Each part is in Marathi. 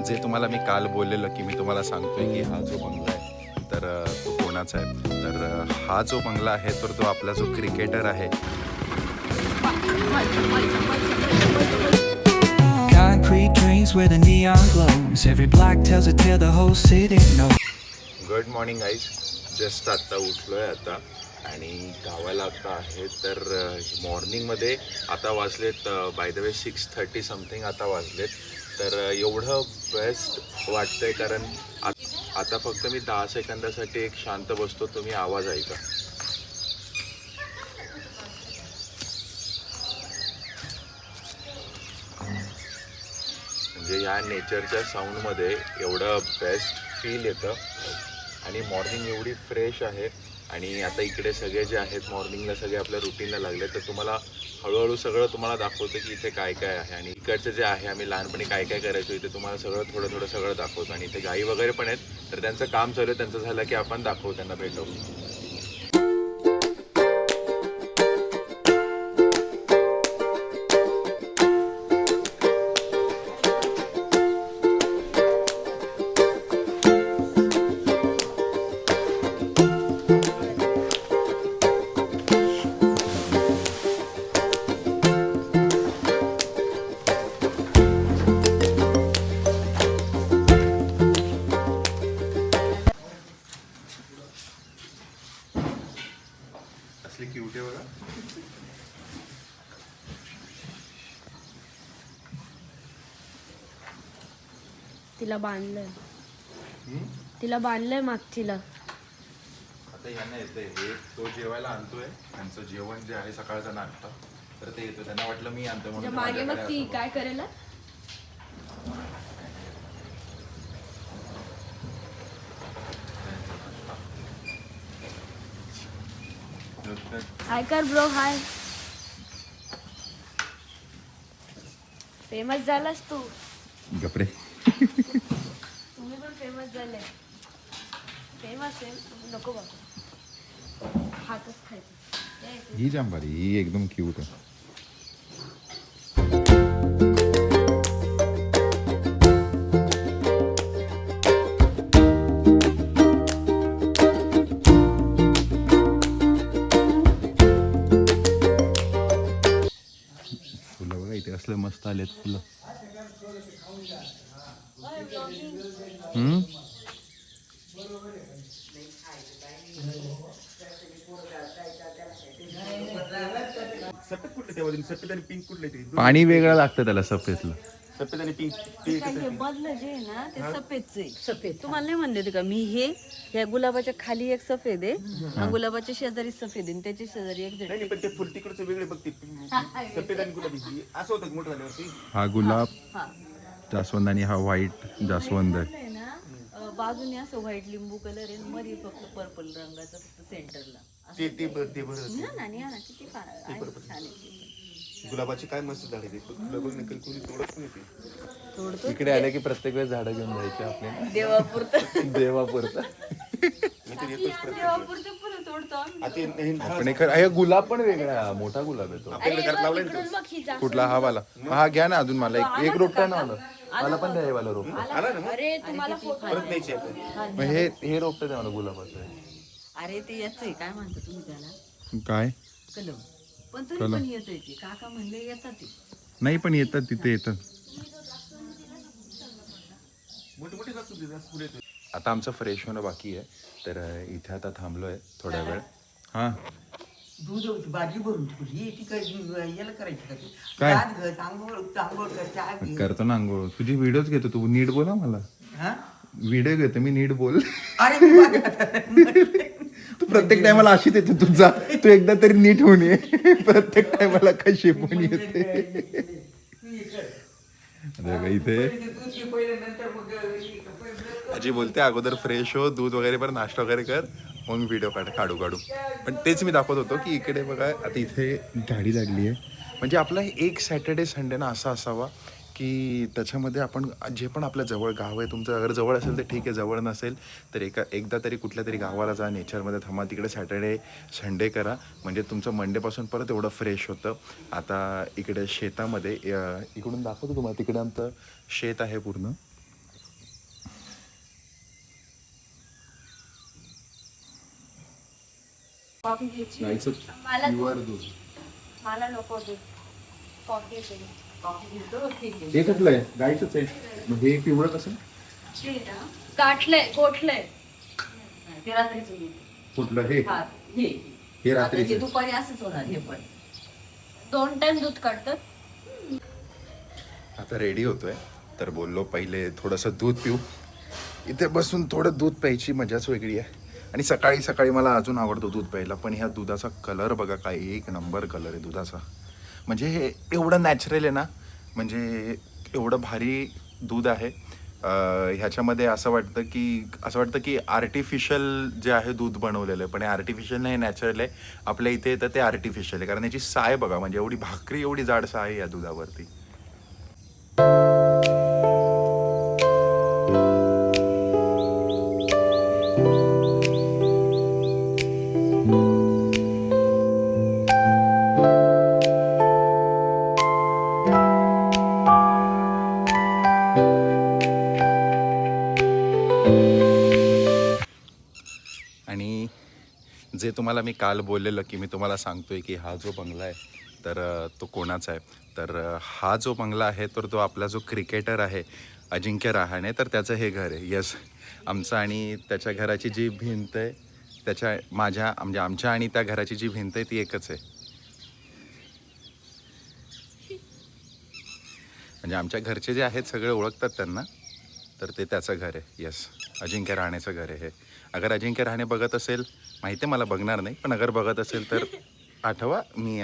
जे तुम्हाला मी काल बोललेलं की मी तुम्हाला सांगतोय की हा जो बंगला आहे तर तो कोणाचा आहे. तर हा जो बंगला आहे तर तो आपला जो क्रिकेटर आहे. Concrete dreams where the neon glows. Every block tells a tale the whole city knows. Good morning guys. Just आत्ता उठलो आहे आता आणि गावाला आता आहे. तर मॉर्निंगमध्ये आता वाजलेत बाय द वे 6:30 समथिंग आता वाजलेत. तर एवढं बेस्ट वाटतं आहे कारण आता फक्त मी 10 सेकंदासाठी एक शांत बसतो. तुम्ही आवाज ऐका. म्हणजे या नेचरच्या साऊंडमध्ये एवढं बेस्ट फील येतं आणि मॉर्निंग एवढी फ्रेश आहे. आणि आता इकडे सगळे जे आहेत मॉर्निंगला सगळे आपल्या रुटीनला लागले. तर तुम्हाला हळूहळू सगळं तुम्हाला दाखवतो की इथे काय काय आहे आणि इकडचं जे आहे आम्ही लहानपणी काय काय करायचो इथे तुम्हाला सगळं थोडं थोडं सगळं दाखवतो. आणि इथे गाई वगैरे पण आहेत तर त्यांचं काम चालू आहे. त्यांचं झालं की आपण दाखवू, त्यांना भेटू. असले क्यूट आहे बघा. तिला बांधलंय मागचीला. आता यांना येतंय हे तो जेवायला आणतोय. त्यांचं जेवण जे आहे सकाळचा नाश्ता तर ते येतो. त्यांना वाटलं मी आणतो म्हणून मागे मग ती काय करेल. हाय कर ब्रो. हाय. फेमस झालास तू. गपरे. तुम्ही पण फेमस झाले. फेमस आहे नको बाबा. हातच खायचं. ही जांबारी ही एकदम क्यूट आहे. फुलं बघा इथे असलं मस्त आलेत फुलं. सफेद कुठले त्यामध्ये सफेद आणि पिंक कुठले ते पाणी वेगळं लागतं त्याला सफेदला. सफेद आणि पिंक हे बदलं जे आहे ना ते सफेदचं आहे. सफेद तुम्हाला नाही म्हणले होते का मी हे या गुलाबाच्या खाली एक सफेद आहे हा गुलाबाच्या शेजारी सफेद आहे आणि त्याच्या शेजारी एक नाही पण ते फुल तिकडचं वेगळे बघते सफेद आणि गुलाबी असं होतं मोठं झाल्यावरती. हा गुलाब हा जास्वंद आणि हा व्हाईट जास्वंद आहे. आहे ना बाजूने असं व्हाईट लिंबू कलर आहे आणि मध्ये फक्त पर्पल रंगाचं फक्त सेंटरला ते बरं ना किती छान आहे. गुलाबाचे काय मस्त झाडे ते फुलं बघ नकल कोणी तोडत नाही ते. तोडतो इकडे आले की प्रत्येक वेळेस झाडं घेऊन जायचे आपल्याला देवापुरतं देवापुरतं. मी तर येतोच देवापुरतं फुलं तोडतो आम्ही. आता हे आपण हे गुलाब पण वेगळा आहे, मोठा गुलाब आहे तो. आपल्याकडे घरात लावलं ना इकडून बघ ही जास्त. कुठला हा वाला. हा घ्या ना अजून मला एक रोपटा ना मला पण द्या हे वाला रोप. आला ना मग अरे तुम्हाला परत न्यायचे आपण. मग हे रोपट द्या मला गुलाबाचं आहे. अरे ते याच आहे काय म्हणतो तुम्ही त्याला काय कलम. पण तरी पण येतोय ते काका म्हणले येतात ते. नाही पण येतात तिथे येतात. मोठे मोठे जास्त फुले येतात. आता आमचं फ्रेश होणं बाकी आहे तर इथे आता थांबलोय थोड्या वेळ. हा दूध भाजी भरून ठेवली ती याला करायची का ती? काय? दात घट, आंघोळ कर, चहा घे. करतो ना अंघोळ. तुझी व्हिडिओच घेतो तू. नीट बोला मला. हा? व्हिडिओ घेतो मी, नीट बोल. अरे मी माझ्या- तू प्रत्येक टायमाला अशीच येते तुझा. तू एकदा तरी नीट होऊन ये. प्रत्येक टायमाला कशी पण येते. इथे दूध घे पहिलं, नंतर मग पहिलं- आजी बोलते अगोदर फ्रेश हो, दूध वगैरे पर नाश्ता वगैरे कर, मग व्हिडिओ काढू. पण तेच मी दाखवत होतो की इकडे बघा आता इथे गाडी लागली आहे. म्हणजे आपला एक सॅटर्डे संडे ना असा असावा की त्याच्यामध्ये आपण जे पण आपल्या जवळ गाव आहे तुमचं अगर जवळ असेल तर ठीक आहे, जवळ नसेल तर एकदा तरी कुठल्या तरी गावाला जा, नेचरमध्ये थांबा, तिकडे सॅटर्डे संडे करा. म्हणजे तुमचं मंडेपासून परत एवढं फ्रेश होतं. आता इकडे शेतामध्ये इकडून दाखवतो तुम्हाला, तिकडे आमचं शेत आहे पूर्ण. कॉफी घ्यायची गाईचं प्युअर दूध. मला नको दूध कॉफी घेतो ठीक आहे हे कुठलं आहे? गाईचंच आहे. मग हे पिवळं कसं? काटलंय गोठलंय ते रात्रीच कुठलं हे? हे हे रात्रीचं. आता दुपारी असंच होणार हे पण 2 टाइम दूध काढतात. आता रेडी होतोय तर बोललो पहिले थोडंसं दूध पिऊ. इथे बसून थोडं दूध प्यायची मजाच वेगळी आहे. आणि सकाळी सकाळी मला अजून आवडतो दूध प्यायला. पण ह्या दुधाचा कलर बघा काय एक नंबर कलर आहे दुधाचा. म्हणजे हे एवढं नॅचरल आहे ना, म्हणजे एवढं भारी दूध आहे. ह्याच्यामध्ये असं वाटतं की आर्टिफिशियल जे आहे दूध बनवलेलं आहे. पण हे आर्टिफिशियल नाही, नॅचरल आहे. आपल्या इथे तर ते आर्टिफिशियल आहे कारण याची साय बघा, म्हणजे एवढी भाकरी एवढी जाड साय आहे या दुधावरती. आणि जे तुम्हाला मी काल बोललेलं की मी तुम्हाला सांगतोय की हा जो बंगला आहे तर तो कोणाचा आहे, तर हा जो बंगला आहे तर तो आपला जो क्रिकेटर आहे अजिंक्य रहाणे, तर त्याचं हे घर आहे. यस, आमचं आणि त्याच्या घराची जी भिंत आहे म्हणजे आमच्या आणि त्या घराची जी भिंत आहे ती एकच आहे. म्हणजे आमच्या घरचे जे आहेत सगळे ओळखतात त्यांना, तर ते त्याचं घर आहे. यस, अजिंक्य रहाणेचं घर आहे हे. अगर अजिंक्य रहाणे बघत असेल, माहिती आहे मला बघणार नाही, पण अगर बघत असेल तर आठवा मी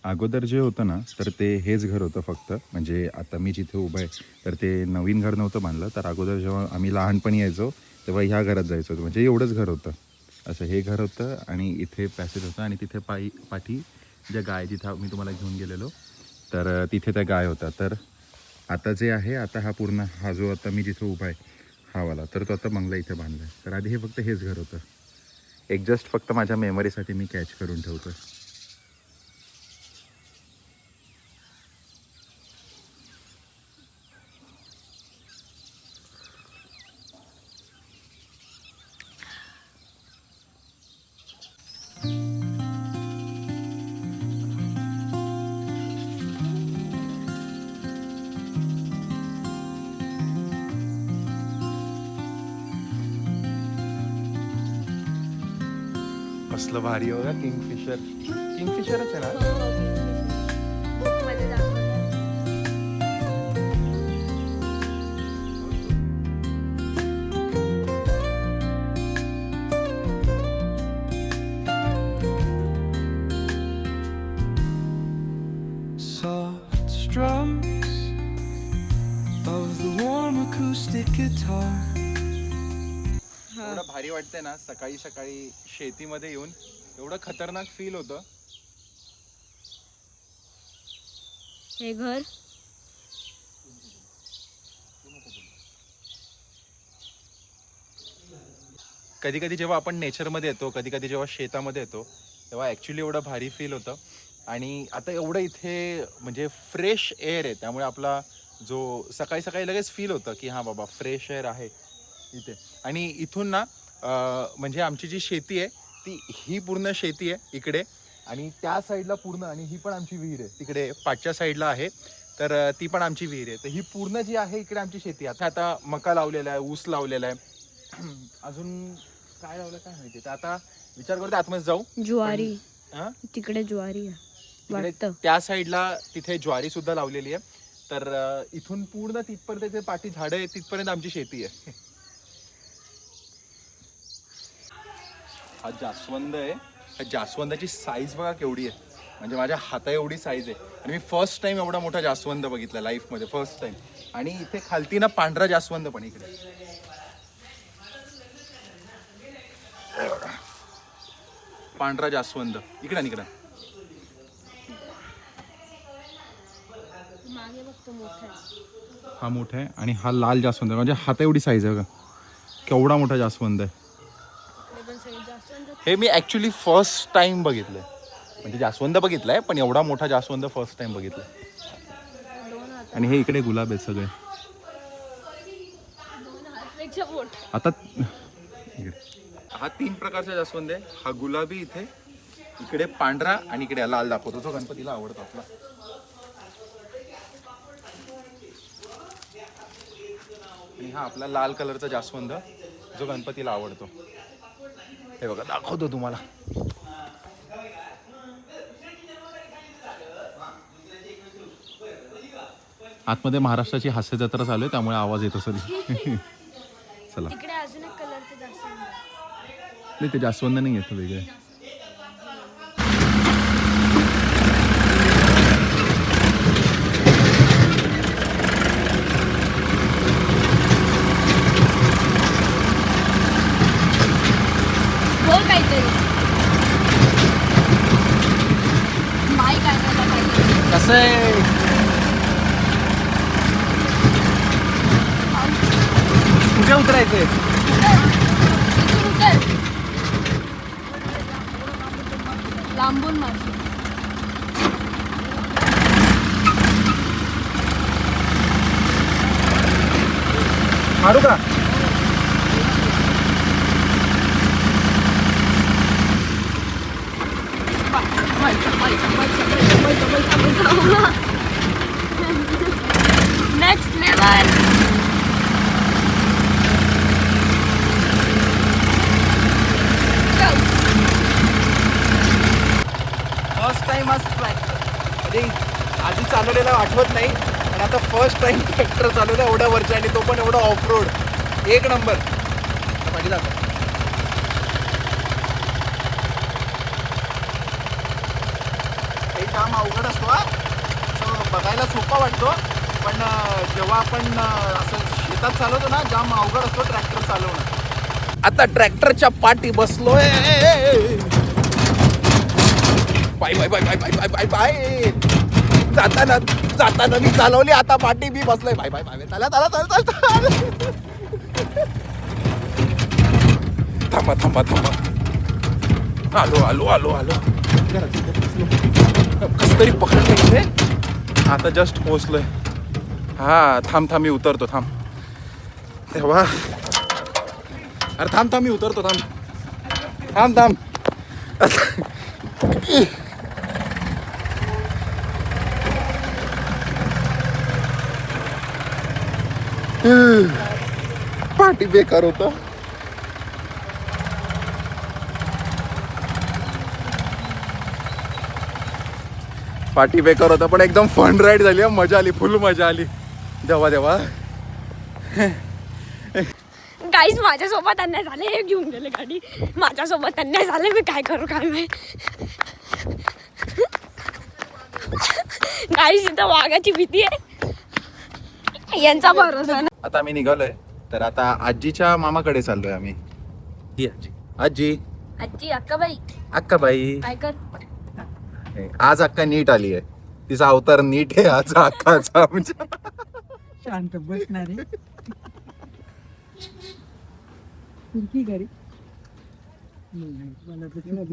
अगोदर जे होतं ना तर ते हेच घर होतं फक्त. म्हणजे आता मी जिथे उभं आहे तर ते नवीन घर नव्हतं बांधलं. तर अगोदर जेव्हा आम्ही लहानपणी यायचो तेव्हा ह्या घरात जायचो होतं. म्हणजे एवढंच घर होतं. असं हे घर होतं आणि इथे पॅसेज होतं आणि तिथे पाठी ज्या गाय जिथं मी तुम्हाला घेऊन गेलेलो तर तिथे त्या गाय होत्या. तर आता जे आहे आता हा जो आता मी जिथे उभा आहे हा वाला, तर तो आता बंगला इथे बांधला आहे. तर आधी हे फक्त हेच घर होतं. एक जस्ट फक्त माझ्या मेमरीसाठी मी कॅच करून ठेवतो. कसलं भारी हो का किंगफिशरच आहे ना. Soft strums of the warm acoustic guitar. एवढं भारी वाटतंय ना सकाळी सकाळी शेतीमध्ये येऊन. एवढं खतरनाक फील होतं. हे घर कधी कधी जेव्हा आपण नेचरमध्ये येतो, कधी कधी जेव्हा शेतामध्ये येतो तेव्हा ॲक्च्युली एवढं भारी फील होतं. आणि आता एवढं इथे म्हणजे फ्रेश एअर आहे, त्यामुळे आपला जो सकाळी सकाळी लगेच फील होतं की हां बाबा फ्रेश एअर आहे इथे. आणि इथून ना म्हणजे आमची जी शेती आहे ती ही पूर्ण शेती आहे इकडे, आणि त्या साईडला पूर्ण, आणि ही पण आमची विहीर आहे तिकडे पाठच्या साईडला आहे, तर ती पण आमची विहीर आहे. तर ही पूर्ण जी आहे इकडे आमची शेती आहे. आता मका लावलेला आहे, ऊस लावलेला आहे, अजून काय लावलं काय माहिती. तर आता विचार करतो आतमध्ये जाऊ. ज्वारी हां तिकडे ज्वारी वाटतं. त्या साईडला तिथे ज्वारी सुद्धा लावलेली आहे. तर इथून पूर्ण तिथपर्यंत ते पाठी झाडं आहे तिथपर्यंत आमची शेती आहे. हा जास्वंद आहे. जास्वंदाची साईज बघा केवढी आहे, म्हणजे माझ्या हाता एवढी साईज आहे. आणि मी फर्स्ट टाइम एवढा मोठा जास्वंद बघितला लाईफमध्ये, फर्स्ट टाइम. आणि इथे खालती ना पांढरा जास्वंद पण इकडे पांढरा जास्वंद इकडे इकडं. हा मोठा आहे आणि हा लाल जास्वंद आहे, म्हणजे हाता एवढी साईज आहे बघा, केवढा मोठा जास्वंद आहे. हे मी ॲक्च्युली फर्स्ट टाइम बघितलंय. म्हणजे जास्वंद बघितलाय पण एवढा मोठा जास्वंद फर्स्ट टाइम बघितलाय. आणि हे इकडे गुलाब आहेत सगळे. आता इकडे. हा 3 प्रकारचा जास्वंद आहे. हा गुलाबी इथे, इकडे पांढरा आणि इकडे लाल दाखवतो जो गणपतीला आवडतो आपला. आणि हा आपला लाल कलरचा जास्वंद जो गणपतीला आवडतो. हे बघा दाखवतो तुम्हाला. आतमध्ये महाराष्ट्राची हास्य जत्रा चालू आहे त्यामुळे आवाज येत असेल. चला तिकडे अजून एक कलरचं जास्वंद आहे. नाही ते जास्वंद नाही येतं वेगळे. बोल काहीतरी. माई काय करायला पाहिजे. कसं आहे कुठे उतरायचंय? इथून उतर. लांबून मारशील. मारू का? Next level. फर्स्ट टाइम आज ट्रॅक्टर म्हणजे आधी चालवलेला आठवत नाही पण आता फर्स्ट टाइम ट्रॅक्टर चालवला एवढ्या वरच्या आणि तो पण एवढा ऑफ रोड. एक नंबर. पाठी दाखव. काही काम अवघड असतो हा. असं बघायला सोपा वाटतो पण जेव्हा आपण असं शेतात चालवतो ना जाम अवघड असतो ट्रॅक्टर चालवणं. आता ट्रॅक्टरच्या पाठी बसलोय. Bye bye bye bye bye bye bye bye. जाताना मी चालवली आता पाठी मी बसलोय. Bye bye bye. चला चला चला चला. थांबा थांबा थांबा. आलो आलो आलो आलो. कस तरी पकडलं इथे. आता जस्ट पोहोचलोय. हा थांब थांब मी उतरतो थांब. तेव्हा अरे थांब थांब मी उतरतो थांब थांब थांब. पार्टी बेकार होता. पार्टी बेकार होता पण एकदम फन राईड झाली. मजा आली फुल मजा आली. देवा देवा. गाईज माझ्यासोबत अन्याय झाले. हे घेऊन गेले गाडी. माझ्यासोबत अन्याय झाले. मी काय करू काय माहिती. गाईज इथं वाघाची भीती आहे. यांचा भरोसा नाही. आता आम्ही निघालोय तर आता आजीच्या मामाकडे चाललोय आम्ही. ही आजी. आजी आजी अक्काबाई अक्काबाई. काय कर. आज अक्का नीट आली आहे. तिचा अवतार नीट आहे आज अक्काचा. म्हणजे शांत बसणार आहे.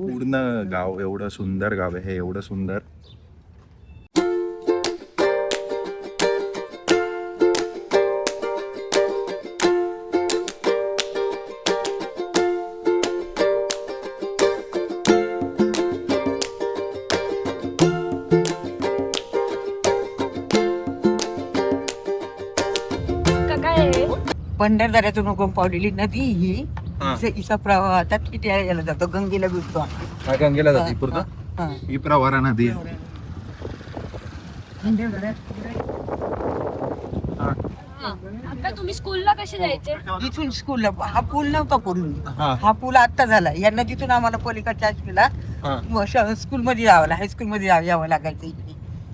पूर्ण गाव एवढं सुंदर गाव आहे हे. एवढं सुंदर. भंडारदऱ्यातून उगम पावलेली नदी ही हिचा प्रवाह आता किती यायला जातो गंगेला भेटतो. हा गंगेला जाते पूर्ण. ही प्रवारा नदी आहे. अक्का तुम्ही स्कूलला कसे जायचे. इथून स्कूलला हा पूल नव्हता पूर्वी. हा पूल आता झाला. या नदीतून आम्हाला पलीकडच्या स्कूलला स्कूल मध्ये जावं हायस्कूल मध्ये यावं लागायचं.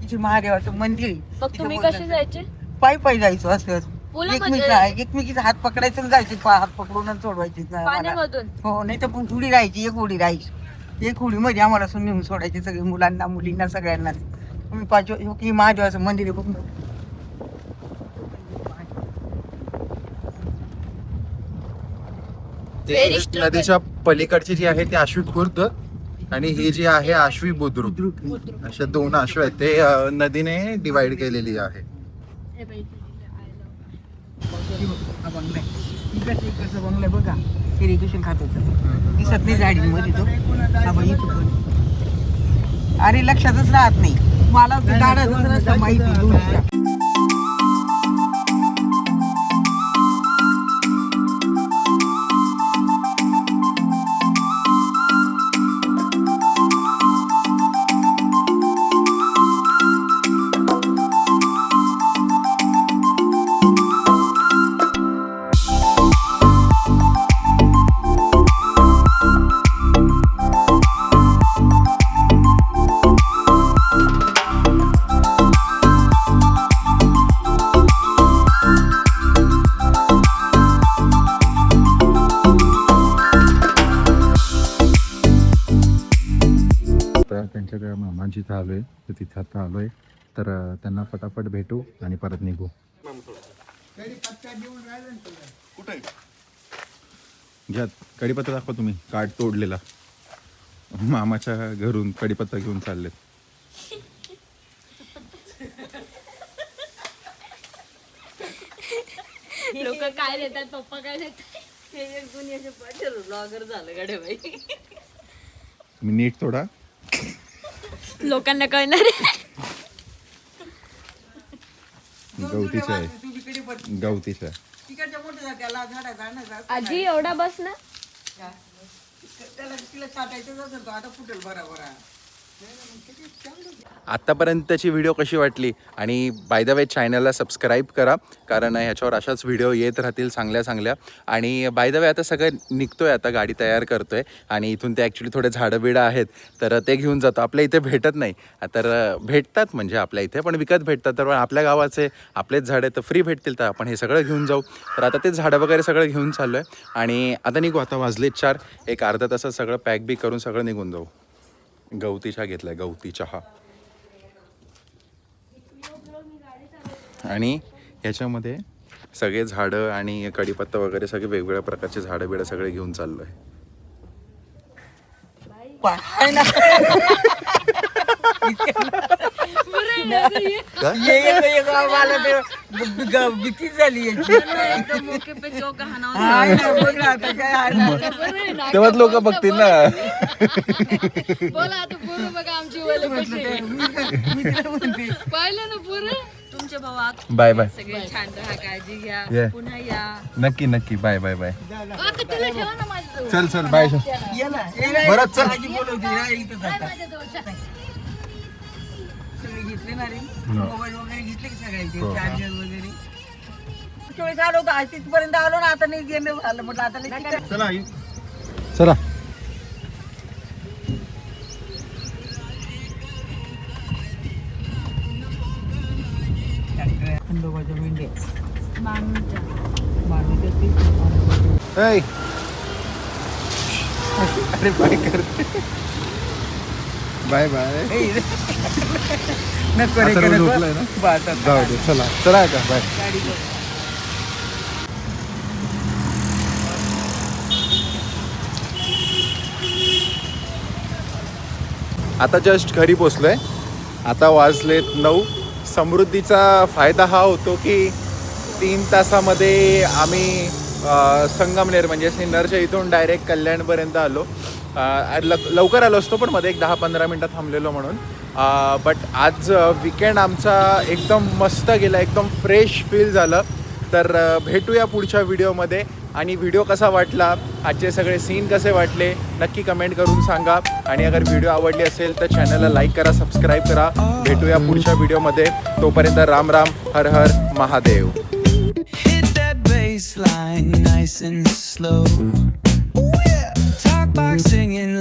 इथे महादेवाचं मंदिर आहे. मग तुम्ही कसे जायचे. पायी पायी जायचो असं. पुलामध्ये? एकमेकीचा हात पकडायचं आणि जायचे. हात पकडून सोडवायचे. पाण्यामधून. हो नाही तर पण उडी राहायची. एक उडी राहायची. एक उडी मध्ये आम्हाला नेऊन सोडायचे सगळे मुलांना मुलींना सगळ्यांना. मी पाचवी महादेवाचं मंदिर आहे खूप. नदीच्या पलीकडची जी आहे ती आश्वी खुर्द आणि ही जी आहे आश्वी बुद्रुक, अशा 2 आश्व आहेत ते नदीने डिवाइड केलेली आहे. हा बंगला आहे. इकडचा बंगला आहे बघा, इरिगेशन खात्याचा. दिसत नाही झाडीमध्ये तो. हा बघ इथं पण. अरे लक्षातच राहत नाही मला, झाडाचं रस्ता माहिती दूरचा. त्यांच्या मामांची इथं आलोय, तर तिथे आता आलोय, तर त्यांना फटाफट भेटू आणि परत निघू. कुठे घ्या कढीपत्ता दाखवा तुम्ही, काठ तोडलेला. मामाच्या घरून कढीपत्ता घेऊन चाललेत. लोक काय देतात, पप्पा काय देतात. हे एक कोणी असे पाठवलं ब्लॉगर झालं गाडे बाई. तुम्ही नीट तोडा. लोकांना कळणार आहे. गवतीचं आहे, गवतीचं आहे. तिकडच्या मोठ्या त्याला झाडाचा आजी एवढा बस ना. त्याला तिला छाटायचं असेल तो आता फुटेल बरोबर. आत्तापर्यंतची व्हिडिओ कशी वाटली, आणि बाय द वे चॅनलला सबस्क्राईब करा, कारण ह्याच्यावर अशाच व्हिडिओ येत राहतील चांगल्या चांगल्या. आणि बाय द वे आता सगळं निघतोय, आता गाडी तयार करतोय, आणि इथून ते ॲक्च्युली थोडे झाडं बिडं आहेत तर ते घेऊन जातो. आपल्या इथे भेटत नाही, तर भेटतात म्हणजे आपल्या इथे पण विकत भेटतात. तर आपल्या गावाचे आपलेच झाडं तर फ्री भेटतील, तर आपण हे सगळं घेऊन जाऊ. तर आता ते झाडं वगैरे सगळं घेऊन चाललो आहे, आणि आता निघू. आता वाजलेत 4, एक अर्धा तासात सगळं पॅक बी करून सगळं निघून जाऊ. गवती चहा घेतलाय, गवती चहा. आणि ह्याच्यामध्ये सगळे झाडं आणि कढीपत्ता वगैरे सगळे वेगवेगळ्या प्रकारचे झाडं बिडं सगळे घेऊन चाललोय. भीती झाली याची. एकदम मोके पे चौका हाणावं. हाय ना, बघ ना आता काय आहे ना. तेव्हाच लोक बघतील ना. बोला आता पोरं बघा आमची वले कशी आहे. मी तिला म्हणते पाहिलं ना पोरं. तुमचे भावा बाय बाय. सगळे छान राहा, काळजी घ्या, ये. पुन्हा या. नक्की नक्की. Bye bye bye. आता तिला ठेवा ना माझ्या चल चल बाय. ये ना, बरं, चल. आजी बोलवते ना, इथंच आता. सगळे घेतले ना रे, मोबाईल वगैरे घेतले की सगळ्यांचे, चार्जर वगैरे. चोवीस आलो होतो, आज तिथपर्यंत आलो ना, आता नाही गेले झालं म्हटलं आता नाही. चला चला. खंडोबाच्या मेंढ्या. ऐ. अरे बाय कर. Bye bye. नको रे, आता नको. झोपलाय ना? बस आता. जाऊ दे, चला चला का बाय. गाडी बघ. आता जस्ट घरी पोचलोय. आता वाजलेत 9. समृद्धीचा फायदा हा होतो की 3 तासामध्ये आम्ही संगमनेर म्हणजे सिन्नरच्या इथून डायरेक्ट कल्याणपर्यंत आलो. लवकर आलो असतो, पण मध्ये एक 10-15 मिनटं थांबलेलो म्हणून. बट आज विकेंड आमचा एकदम मस्त गेला, एकदम फ्रेश फील झालं. तर भेटूया पुढच्या व्हिडिओमध्ये. आणि व्हिडिओ कसा वाटला, आजचे सगळे सीन कसे वाटले नक्की कमेंट करून सांगा. आणि अगर व्हिडिओ आवडली असेल तर चॅनलला लाईक करा, सबस्क्राईब करा. भेटूया पुढच्या व्हिडिओमध्ये. तोपर्यंत राम राम, हर हर Mahadev. Hit that bass line nice and slow. Talk box singing.